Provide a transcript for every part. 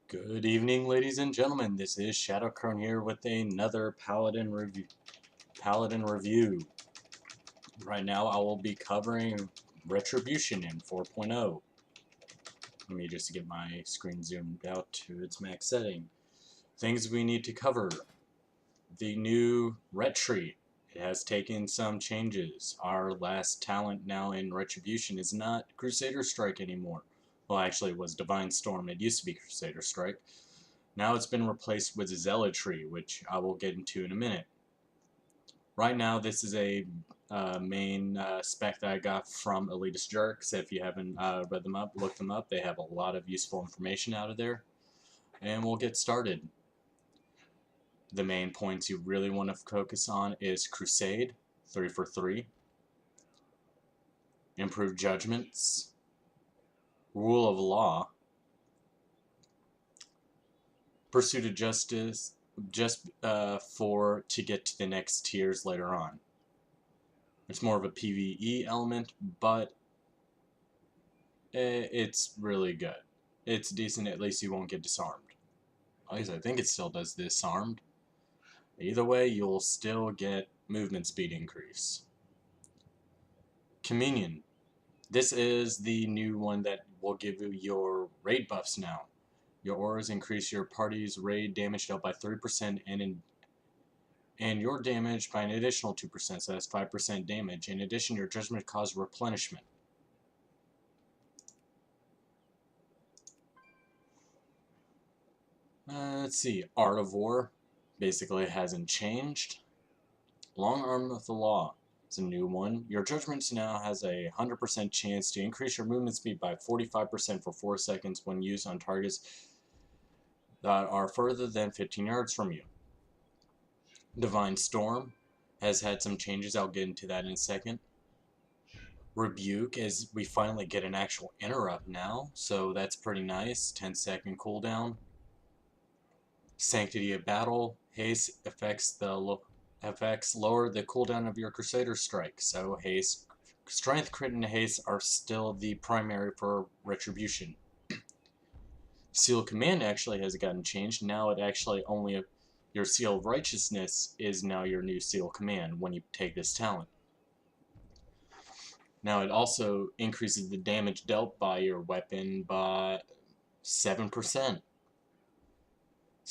Good evening, ladies and gentlemen. This is Shadowcrone here with another Paladin review. Right now, I will be covering Retribution in 4.0. Let me just get my screen zoomed out to its max setting. Things we need to cover: the new Retreat. It has taken some changes. Our last talent now in Retribution is not Crusader Strike anymore. Well, actually, it was Divine Storm. It used to be Crusader Strike. Now it's been replaced with Zealotry, which I will get into in a minute. Right now, this is a main spec that I got from Elitist Jerks. If you haven't read them up, look them up. They have a lot of useful information out of there. And we'll get started. The main points you really want to focus on is Crusade, 3 for 3. Improved Judgments. Rule of Law. Pursuit of Justice, just to get to the next tiers later on. It's more of a PvE element, but it's really good. It's decent, at least you won't get disarmed. At least I think it still does disarmed. Either way, you'll still get movement speed increase. Communion. This is the new one that will give you your raid buffs now. Your auras increase your party's raid damage dealt by 30% and your damage by an additional 2%, so that's 5% damage. In addition, your judgment causes replenishment. Let's see, Art of War basically hasn't changed. Long Arm of the Law is a new one. Your judgments now has a 100% chance to increase your movement speed by 45% for 4 seconds when used on targets that are further than 15 yards from you. Divine Storm has had some changes. I'll get into that in a second. Rebuke, as we finally get an actual interrupt now, so that's pretty nice. 10-second cooldown. Sanctity of Battle. Haste affects lower the cooldown of your Crusader Strike. So haste, strength, crit, and haste are still the primary for Retribution. Seal Command actually has gotten changed. Now it actually only your Seal of Righteousness is now your new Seal Command when you take this talent. Now it also increases the damage dealt by your weapon by 7%.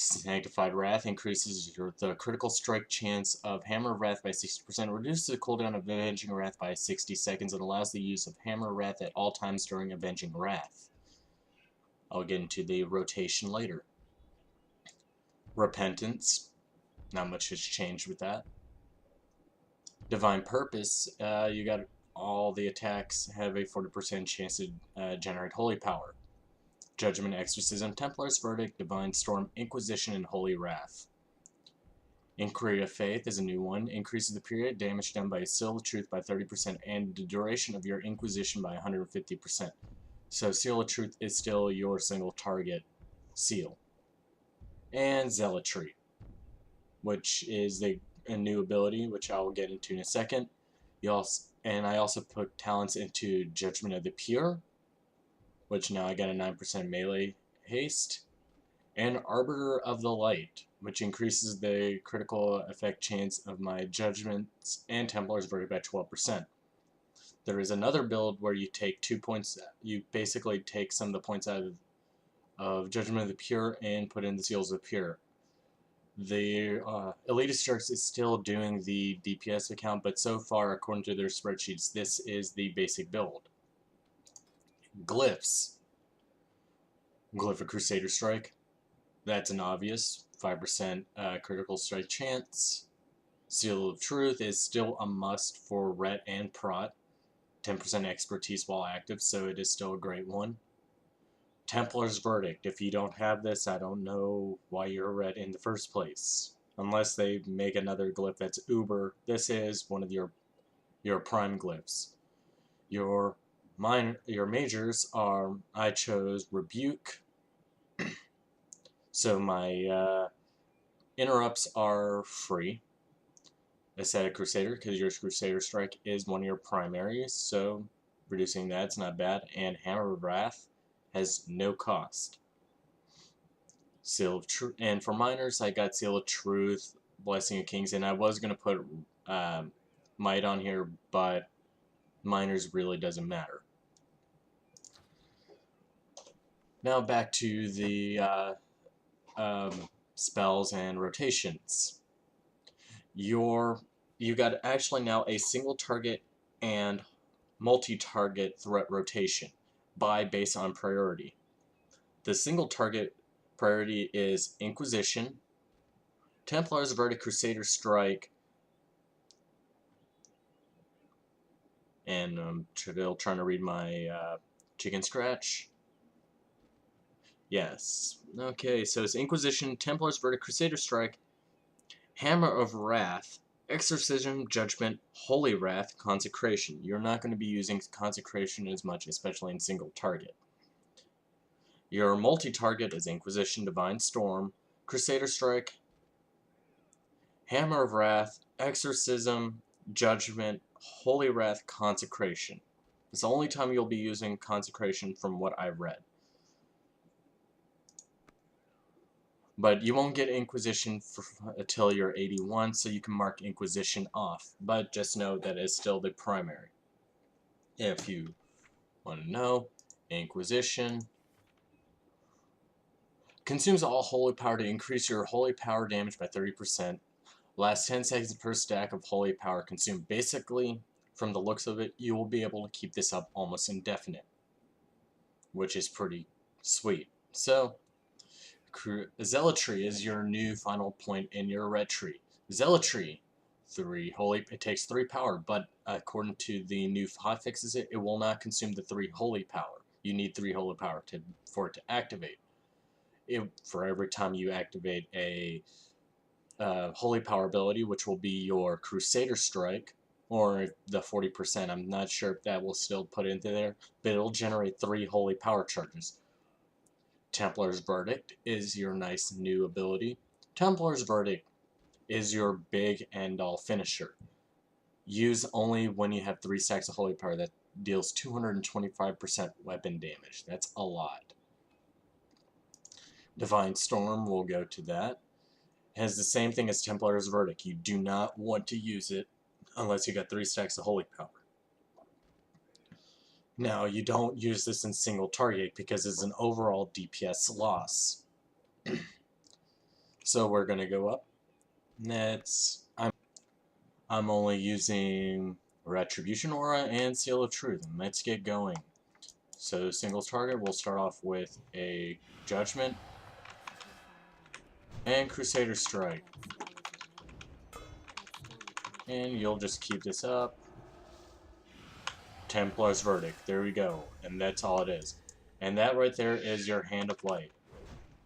Sanctified Wrath increases the critical strike chance of Hammer of Wrath by 60%, reduces the cooldown of Avenging Wrath by 60 seconds, and allows the use of Hammer of Wrath at all times during Avenging Wrath. I'll get into the rotation later. Repentance, not much has changed with that. Divine Purpose, you got all the attacks have a 40% chance to generate Holy Power. Judgment, Exorcism, Templar's Verdict, Divine Storm, Inquisition, and Holy Wrath. Inquiry of Faith is a new one. Increases the period damage done by a Seal of Truth by 30% and the duration of your Inquisition by 150%. So Seal of Truth is still your single target seal. And Zealotry, which is a new ability, which I will get into in a second. I also put talents into Judgment of the Pure, which now I got a 9% melee haste, and Arbiter of the Light, which increases the critical effect chance of my Judgments and Templar's Verdict by 12%. There is another build where you take 2 points, you basically take some of the points out of Judgment of the Pure and put in the Seals of the Pure. The Elitist Jerks is still doing the DPS account, but so far, according to their spreadsheets, this is the basic build. Glyphs. Glyph of Crusader Strike. That's an obvious 5% critical strike chance. Seal of Truth is still a must for Ret and Prot. 10% expertise while active, so it is still a great one. Templar's Verdict. If you don't have this, I don't know why you're Ret in the first place. Unless they make another glyph that's uber, this is one of your prime glyphs. Your majors are, I chose Rebuke. So my interrupts are free. I set a Crusader because your Crusader Strike is one of your primaries, so reducing that's not bad. And Hammer of Wrath has no cost. Seal of Truth. And for minors, I got Seal of Truth, Blessing of Kings, and I was going to put Might on here, but minors really doesn't matter. Now back to the spells and rotations. You got actually now a single target and multi-target threat rotation based on priority. The single target priority is Inquisition, Templar's Verdict, Crusader Strike, and I'm still trying to read my chicken scratch. Yes. Okay, so it's Inquisition, Templar's Verdict, Crusader Strike, Hammer of Wrath, Exorcism, Judgment, Holy Wrath, Consecration. You're not going to be using Consecration as much, especially in single target. Your multi-target is Inquisition, Divine Storm, Crusader Strike, Hammer of Wrath, Exorcism, Judgment, Holy Wrath, Consecration. It's the only time you'll be using Consecration from what I've read. But you won't get Inquisition until you're 81, so you can mark Inquisition off. But just know that it's still the primary. If you want to know, Inquisition consumes all holy power to increase your holy power damage by 30%. Lasts 10 seconds per stack of holy power consumed. Basically, from the looks of it, you will be able to keep this up almost indefinite, which is pretty sweet. So, Zealotry is your new final point in your red tree. Zealotry, it takes 3 power, but according to the new hotfixes, it will not consume the 3 holy power. You need 3 holy power for it to activate. For every time you activate a holy power ability, which will be your Crusader Strike, or the 40%, I'm not sure if that will still put into there, but it'll generate 3 holy power charges. Templar's Verdict is your nice new ability. Templar's Verdict is your big end-all finisher. Use only when you have 3 stacks of holy power. That deals 225% weapon damage. That's a lot. Divine Storm, we'll go to that. It has the same thing as Templar's Verdict. You do not want to use it unless you got 3 stacks of holy power. Now, you don't use this in single target because it's an overall DPS loss. So we're going to go up. I'm only using Retribution Aura and Seal of Truth. And let's get going. So single target, we'll start off with a Judgment and Crusader Strike. And you'll just keep this up. Templar's Verdict. There we go. And that's all it is. And that right there is your Hand of Light.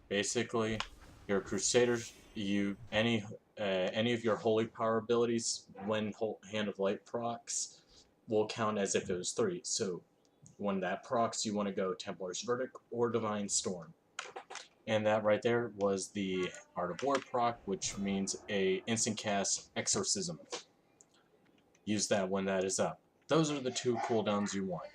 Basically, your Crusaders, any of your holy power abilities when Hand of Light procs will count as if it was 3. So when that procs, you want to go Templar's Verdict or Divine Storm. And that right there was the Art of War proc, which means a instant cast Exorcism. Use that when that is up. Those are the 2 cooldowns you want.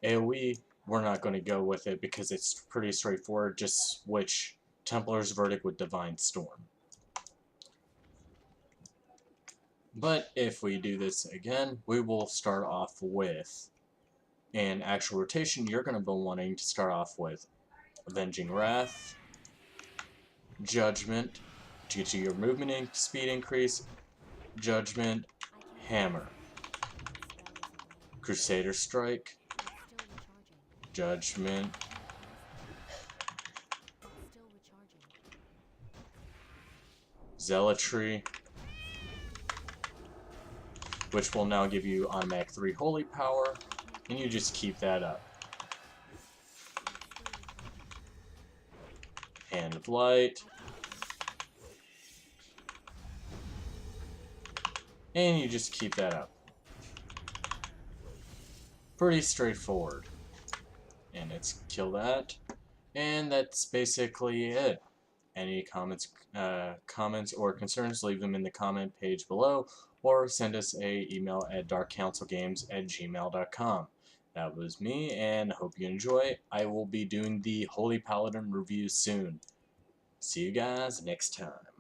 AoE, we're not going to go with it because it's pretty straightforward. Just switch Templar's Verdict with Divine Storm. But if we do this again, we will start off with an actual rotation. You're going to be wanting to start off with Avenging Wrath, Judgment, to get you your movement speed increase, Judgment, Hammer, Crusader Strike, Judgment, Zealotry, which will now give you automatic 3 holy power, and you just keep that up. Hand of Light, and you just keep that up. Pretty straightforward. And let's kill that. And that's basically it. Any comments or concerns, leave them in the comment page below, or send us an email at darkcouncilgames@gmail.com. That was me, and I hope you enjoy. I will be doing the Holy Paladin review soon. See you guys next time.